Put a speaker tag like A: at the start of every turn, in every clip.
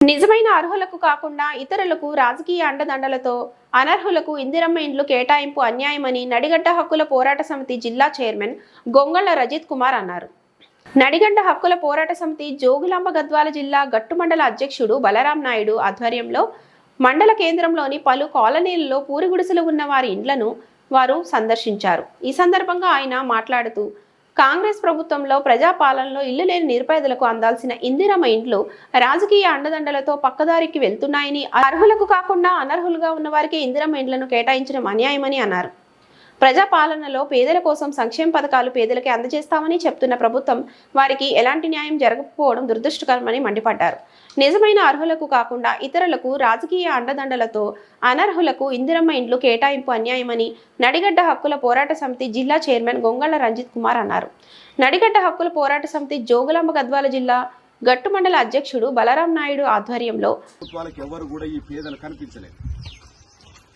A: నిజమైన అర్హులకు కాకుండా ఇతరులకు రాజకీయ అండదండలతో అనర్హులకు ఇందిరమ్మ ఇండ్లు కేటాయింపు అన్యాయమని నడిగడ్డ హక్కుల పోరాట సమితి జిల్లా చైర్మన్ గొంగళ్ళ రజిత్ కుమార్ అన్నారు. నడిగడ్డ హక్కుల పోరాట సమితి జోగులాంబ గద్వాల జిల్లా గట్టు మండల అధ్యక్షుడు బలరాం నాయుడు ఆధ్వర్యంలో మండల కేంద్రంలోని పలు కాలనీలలో పూరిగుడిసెలు ఉన్న వారి ఇండ్లను వారు సందర్శించారు. ఈ సందర్భంగా ఆయన మాట్లాడుతూ కాంగ్రెస్ ప్రభుత్వంలో ప్రజాపాలనలో ఇల్లు లేని నిరుపేదలకు అందాల్సిన ఇందిరమ్మ ఇండ్లు రాజకీయ అండదండలతో పక్కదారికి వెళ్తున్నాయని, అర్హులకు కాకుండా అనర్హులుగా ఉన్న వారికి ఇందిరమ్మ ఇండ్లను కేటాయించడం అన్యాయమని అన్నారు. ప్రజాపాలనలో పేదల కోసం సంక్షేమ పథకాలు పేదలకే అందజేస్తామని చెప్తున్న ప్రభుత్వం వారికి ఎలాంటి న్యాయం జరగకపోవడం దురదృష్టకరమని మండిపడ్డారు. నిజమైన అర్హులకు కాకుండా ఇతరులకు రాజకీయ అండదండలతో అనర్హులకు ఇందిరమ్మ ఇండ్లు కేటాయింపు అన్యాయమని నడిగడ్డ హక్కుల పోరాట సమితి జిల్లా చైర్మన్ గొంగళ్ళ రంజిత్ కుమార్ అన్నారు. నడిగడ్డ హక్కుల పోరాట సమితి జోగులాంబ గద్వాల జిల్లా గట్టు మండల అధ్యక్షుడు బలరాం నాయుడు ఆధ్వర్యంలో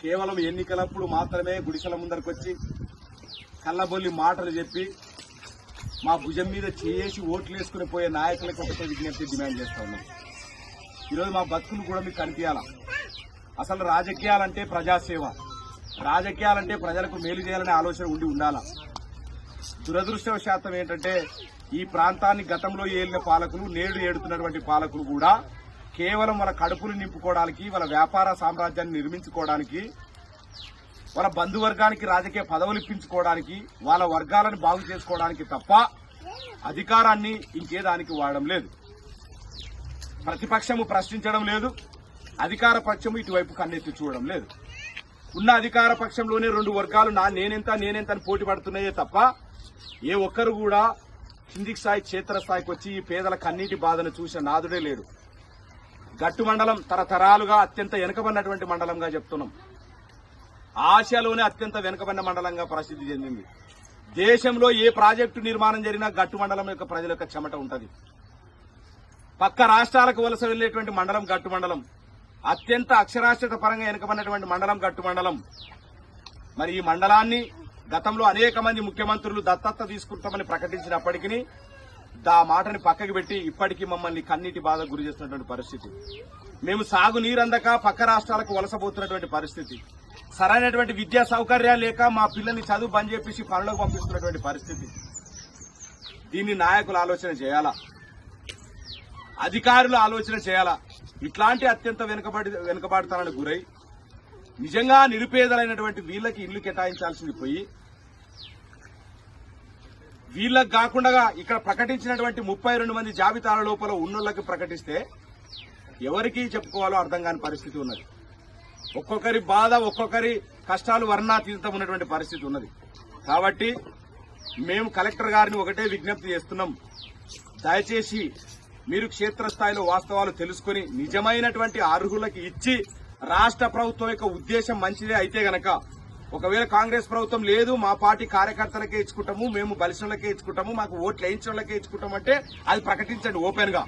B: కేవలం ఎన్నికలప్పుడు మాత్రమే గుడిసెల ముందరికి వచ్చి కళ్ళబొల్లి మాటలు చెప్పి మా భుజం మీద చేసి ఓట్లు వేసుకుని పోయే నాయకులకు ఒకటే విజ్ఞప్తి డిమాండ్ చేస్తా ఉన్నాం. ఈరోజు మా బతుకులు కూడా మీకు కనిపించాలా. అసలు రాజకీయాలంటే ప్రజాసేవ, రాజకీయాలంటే ప్రజలకు మేలు చేయాలనే ఆలోచన ఉండాలా. దురదృష్టవశాతం ఏంటంటే ఈ ప్రాంతాన్ని గతంలో ఏలిన పాలకులు, నేడు ఏడుతున్నటువంటి పాలకులు కూడా కేవలం వాళ్ళ కడుపులు నింపుకోవడానికి, వాళ్ళ వ్యాపార సామ్రాజ్యాన్ని నిర్మించుకోవడానికి, వాళ్ళ బంధువర్గానికి రాజకీయ పదవులు ఇప్పించుకోవడానికి, వాళ్ళ వర్గాలను బాగు చేసుకోవడానికి తప్ప అధికారాన్ని ఇంకేదానికి వాడడం లేదు. ప్రతిపక్షము ప్రశ్నించడం లేదు, అధికార పక్షము ఇటువైపు కన్నెత్తి చూడడం లేదు. ఉన్న అధికార పక్షంలోనే రెండు వర్గాలు నేనెంత అని పోటీ పడుతున్నాయే తప్ప ఏ ఒక్కరు కూడా కిందికి స్థాయి, క్షేత్రస్థాయికి వచ్చి ఈ పేదల కన్నీటి బాధను చూసిన నాదుడే లేడు. గట్టు మండలం తరతరాలుగా అత్యంత వెనుకబడినటువంటి మండలంగా చెప్తున్నాం. ఆసియాలోనే అత్యంత వెనుకబడిన మండలంగా ప్రసిద్ధి చెందింది. దేశంలో ఏ ప్రాజెక్టు నిర్మాణం జరిగినా గట్టు మండలం యొక్క ప్రజల యొక్క చెమట ఉంటుంది. పక్క రాష్ట్రాలకు వలస వెళ్లేటువంటి మండలం గట్టు మండలం. అత్యంత అక్షరాస్యత పరంగా వెనుకబడినటువంటి మండలం గట్టు మండలం. మరి ఈ మండలాన్ని గతంలో అనేక మంది ముఖ్యమంత్రులు దత్తత తీసుకుంటామని ప్రకటించినప్పటికీ ఆ మాటని పక్కకి పెట్టి ఇప్పటికీ మమ్మల్ని కన్నీటి బాధ గురి చేస్తున్నటువంటి పరిస్థితి. మేము సాగు నీరందక పక్క రాష్ట్రాలకు వలసపోతున్నటువంటి పరిస్థితి. సరైనటువంటి విద్యా సౌకర్యాలు లేక మా పిల్లల్ని చదువు బంద్ చేపించి పనులకు పంపిస్తున్నటువంటి పరిస్థితి. దీన్ని నాయకులు ఆలోచన చేయాలా, అధికారులు ఆలోచన చేయాలా. ఇట్లాంటి అత్యంత వెనుకబాటుతనానికి గురై నిజంగా నిరుపేదలైనటువంటి వీళ్ళకి ఇల్లు కేటాయించాల్సింది పోయి వీళ్ళకి కాకుండా ఇక్కడ ప్రకటించినటువంటి 32 మంది జాబితాల లోపల ఉన్నోళ్ళకి ప్రకటిస్తే ఎవరికి చెప్పుకోవాలో అర్థం కాని పరిస్థితి ఉన్నది. ఒక్కొక్కరి బాధ, ఒక్కొక్కరి కష్టాలు వర్ణాతీతం ఉన్నటువంటి పరిస్థితి ఉన్నది. కాబట్టి మేము కలెక్టర్ గారిని ఒకటే విజ్ఞప్తి చేస్తున్నాం. దయచేసి మీరు క్షేత్రస్థాయిలో వాస్తవాలు తెలుసుకుని నిజమైనటువంటి అర్హులకి ఇచ్చి, రాష్ట్ర ప్రభుత్వం యొక్క ఉద్దేశం మంచిదే అయితే గనక, ఒకవేళ కాంగ్రెస్ ప్రభుత్వం లేదు మా పార్టీ కార్యకర్తలకే ఇచ్చుకుంటాము, మేము బలిసలకే ఇచ్చుకుంటాము, మాకు ఓట్లు వేయించడానికే ఇచ్చుకుంటాం అంటే అది ప్రకటించండి ఓపెన్ గా.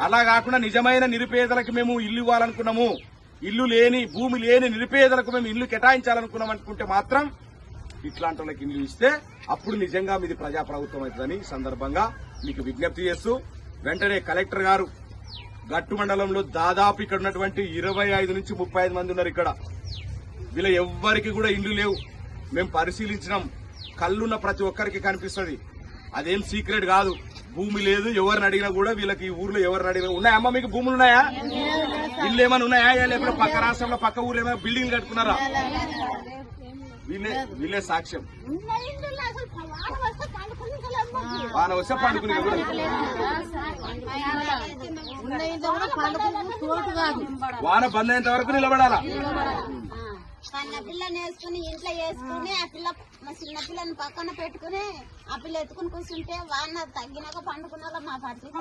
B: అలా కాకుండా నిజమైన నిరుపేదలకు మేము ఇల్లు ఇవ్వాలనుకున్నాము, ఇల్లు లేని, భూమి లేని నిరుపేదలకు మేము ఇల్లు కేటాయించాలనుకున్నాం అనుకుంటే మాత్రం ఇట్లాంటి వాళ్ళకి ఇల్లు ఇస్తే అప్పుడు నిజంగా మీది ప్రజాప్రభుత్వం అవుతుందని సందర్భంగా మీకు విజ్ఞప్తి చేస్తూ, వెంటనే కలెక్టర్ గారు గట్టు మండలంలో దాదాపు ఇక్కడ ఉన్నటువంటి 25 నుంచి 35 మంది ఉన్నారు. ఇక్కడ వీళ్ళ ఎవ్వరికి కూడా ఇండ్లు లేవు. మేము పరిశీలించినాం. కళ్ళున్న ప్రతి ఒక్కరికి కనిపిస్తుంది. అదేం సీక్రెట్ కాదు. భూమి లేదు. ఎవరిని అడిగినా కూడా వీళ్ళకి ఈ ఊర్లో ఎవరిని అడిగినా ఉన్నాయా అమ్మ మీకు భూములు ఉన్నాయా, ఇల్లు ఏమైనా ఉన్నాయా, లేకపోతే పక్క రాష్ట్రంలో పక్క ఊర్లో ఏమైనా బిల్డింగ్లు కట్టుకున్నారా? వీళ్ళే సాక్ష్యం. వాన వస్తే పండుకుని వాన బంద్ అయ్యేంత వరకు నిలబడాలా.
C: కన్న పిల్లని వేసుకుని ఇంట్లో వేసుకుని ఆ పిల్ల మా చిన్న పిల్లని పక్కన పెట్టుకుని ఆ పిల్ల ఎత్తుకుని కూర్చుంటే వాన తగ్గినాక పండుకున్నాక మా పరిస్థితి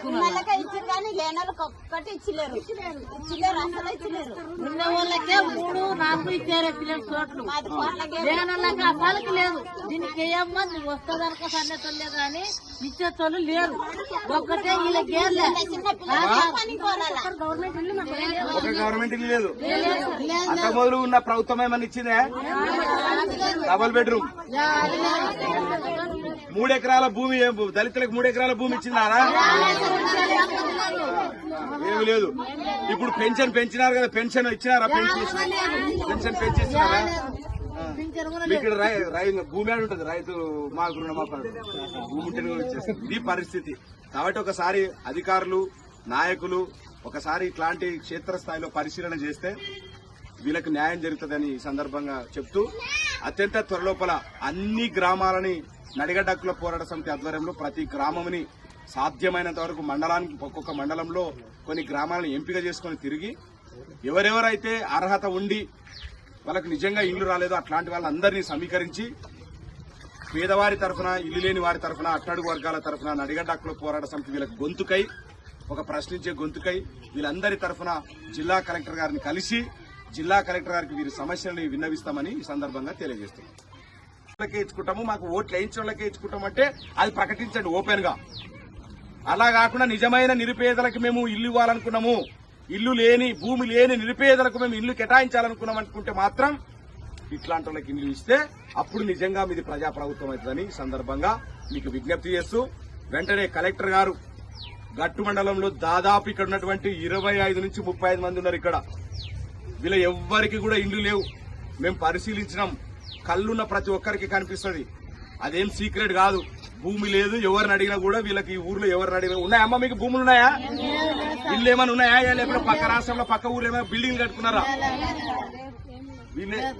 C: పిల్లలకే ఇచ్చారు కానీ లేని వాళ్ళకి ఒక్కటి ఇచ్చలేరు అసలు ఇచ్చలేరు.
D: ఉన్న వాళ్ళకే 3, 4 ఇచ్చారు పిల్లల చోట్లు, లేని వాళ్ళకి అసలుకి లేదు. దీనికి ఏమో వస్తుందనుకో సన్నతలే కానీ ఇచ్చేటోళ్ళు లేరు. ఒక్కటే వీళ్ళకి
C: చిన్న పిల్లలు
B: గవర్నమెంట్ ఇల్లు లేదు. అంత మొదలు ఉన్న ప్రభుత్వం ఏమన్నా ఇచ్చిందే? డబుల్ బెడ్రూమ్ 3 ఎకరాల భూమి దళితులకు 3 ఎకరాల భూమి ఇచ్చినారా? ఏమి లేదు. ఇప్పుడు పెన్షన్ పెంచినారు కదా, పెన్షన్ ఇచ్చినారా? పెన్షన్ పెంచిస్తున్నారా? ఇక్కడ భూమి అని ఉంటుంది, రైతు మాకు రుణమాఫీ భూమి ఉంటేనే కూడా వచ్చేస్తుంది. ఇది పరిస్థితి. కాబట్టి ఒకసారి అధికారులు నాయకులు ఒకసారి ఇట్లాంటి క్షేత్రస్థాయిలో పరిశీలన చేస్తే వీళ్ళకి న్యాయం జరుగుతుందని ఈ సందర్భంగా చెప్తూ, అత్యంత త్వరలోపల అన్ని గ్రామాలని నడిగడ్డ హక్కుల పోరాట సమితి ఆధ్వర్యంలో ప్రతి గ్రామంని సాధ్యమైనంత వరకు మండలానికి ఒక్కొక్క మండలంలో కొన్ని గ్రామాలను ఎంపిక చేసుకుని తిరిగి ఎవరెవరైతే అర్హత ఉండి వాళ్ళకి నిజంగా ఇల్లు రాలేదో అట్లాంటి వాళ్ళందరినీ సమీకరించి పేదవారి తరఫున, ఇల్లు లేని వారి తరఫున, అట్టడుగు వర్గాల తరఫున నడిగడ్డ హక్కుల పోరాట సమితి వీళ్ళకి గొంతుకై, ఒక ప్రశ్నించే గొంతుకై వీళ్ళందరి తరఫున జిల్లా కలెక్టర్ గారిని కలిసి జిల్లా కలెక్టర్ గారికి వీరి సమస్యలను విన్నవిస్తామని ఈ సందర్భంగా తెలియజేస్తున్నాం. ఇచ్చుకుంటాము, మాకు ఓట్లు వేయించిన వాళ్ళకే ఇచ్చుకుంటామంటే అది ప్రకటించండి ఓపెన్ గా. అలా కాకుండా నిజమైన నిరుపేదలకు మేము ఇల్లు ఇవ్వాలనుకున్నాము, ఇల్లు లేని భూమి లేని నిరుపేదలకు మేము ఇల్లు కేటాయించాలనుకున్నాం అనుకుంటే మాత్రం ఇట్లాంటి వాళ్ళకి ఇల్లు ఇస్తే అప్పుడు నిజంగా మీది ప్రజాప్రభుత్వం అవుతుందని ఈ సందర్భంగా మీకు విజ్ఞప్తి చేస్తూ, వెంటనే కలెక్టర్ గారు గట్టు మండలంలో దాదాపు ఇక్కడ ఉన్నటువంటి 25 నుంచి 35 మంది ఉన్నారు. ఇక్కడ వీళ్ళ ఎవ్వరికి కూడా ఇండ్లు లేవు. మేము పరిశీలించినాం, కళ్ళున్న ప్రతి ఒక్కరికి కనిపిస్తుంది. అదేం సీక్రెట్ కాదు. భూమి లేదు, ఎవరిని అడిగినా కూడా వీళ్ళకి ఈ ఊర్లో ఎవరిని అడిగినా ఉన్నాయమ్మా మీకు భూములు ఉన్నాయా, ఇల్లు ఏమైనా ఉన్నాయా, లేకపోతే పక్క రాష్ట్రంలో పక్క ఊర్లో ఏమైనా బిల్డింగ్లు కట్టుకున్నారా?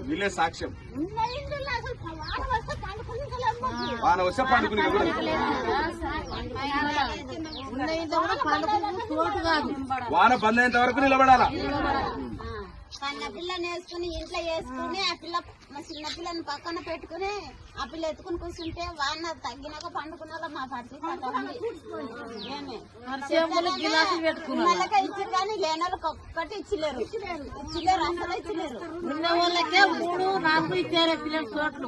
B: వీళ్ళే సాక్ష్యం. వాన వస్తే పండుకునే వాన బంద్ అయ్యేంత వరకు నిలబడాలా.
C: కన్న పిల్లని వేసుకుని ఇంట్లో వేసుకుని ఆ పిల్ల మా చిన్న పిల్లని పక్కన పెట్టుకుని ఆ పిల్ల ఎత్తుకుని కూర్చుంటే వాన తగ్గినాక పండుకున్నాక మా పరిస్థితి పిల్లలకే ఇచ్చారు కానీ లేని వాళ్ళకి ఒక్కటి ఇచ్చలేరు అసలు ఇచ్చలేరు.
D: ఉన్న వాళ్ళకే 3, 4 ఇచ్చారు పిల్లల చోట్లు,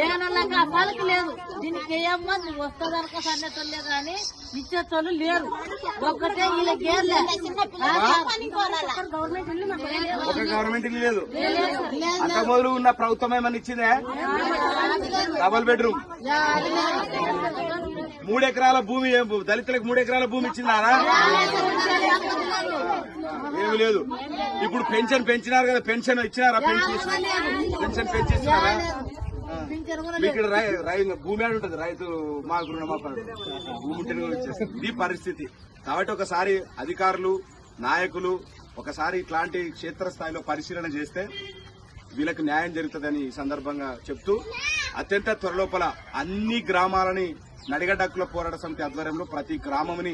D: లేని వాళ్ళకి అసలుకి లేదు. దీనికి ఏమో వస్తుందనుకో సన్నెతలే కానీ ఇచ్చేటోళ్ళు లేరు. ఒక్కటే వీళ్ళ గేర్లే
C: చిన్న పిల్లలకి పని కోరాల
B: ఒక గవర్నమెంట్ ఇల్లు లేదు. అంత మొదలు ఉన్న ప్రభుత్వం ఏమన్నా ఇచ్చిందే? డబుల్ బెడ్రూమ్ 3 ఎకరాల భూమి దళితులకు 3 ఎకరాల భూమి ఇచ్చినారా? ఏమి లేదు. ఇప్పుడు పెన్షన్ పెంచినారు కదా, పెన్షన్ ఇచ్చినారా? పెన్షన్ పెంచిస్తున్నారా? ఇక్కడ భూమి అని ఉంటుంది, రైతు మాకు రుణమాఫీ భూమి ఉంటేనే కూడా వచ్చేస్తుంది. ఇది పరిస్థితి. కాబట్టి ఒకసారి అధికారులు నాయకులు ఒకసారి ఇట్లాంటి క్షేత్రస్థాయిలో పరిశీలన చేస్తే వీళ్ళకి న్యాయం జరుగుతుందని ఈ సందర్భంగా చెప్తూ, అత్యంత త్వరలోపల అన్ని గ్రామాలని నడిగడ్డ హక్కుల పోరాట సమితి ఆధ్వర్యంలో ప్రతి గ్రామంని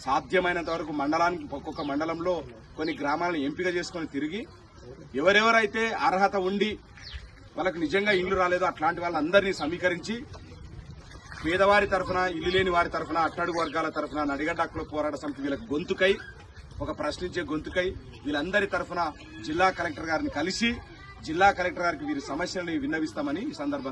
B: సాధ్యమైనంత వరకు మండలానికి ఒక్కొక్క మండలంలో కొన్ని గ్రామాలను ఎంపిక చేసుకుని తిరిగి ఎవరెవరైతే అర్హత ఉండి వాళ్ళకి నిజంగా ఇల్లు రాలేదో అట్లాంటి వాళ్ళందరినీ సమీకరించి పేదవారి తరఫున, ఇల్లు లేని వారి తరఫున, అట్టడుగు వర్గాల తరఫున నడిగడ్డ హక్కుల పోరాట సమితి వీళ్ళకి గొంతుకై, ఒక ప్రశ్నించే గొంతుకై వీళ్ళందరి తరఫున జిల్లా కలెక్టర్ గారిని కలిసి జిల్లా కలెక్టర్ గారికి వీరి సమస్యలను విన్నవిస్తామని ఈ సందర్భంగా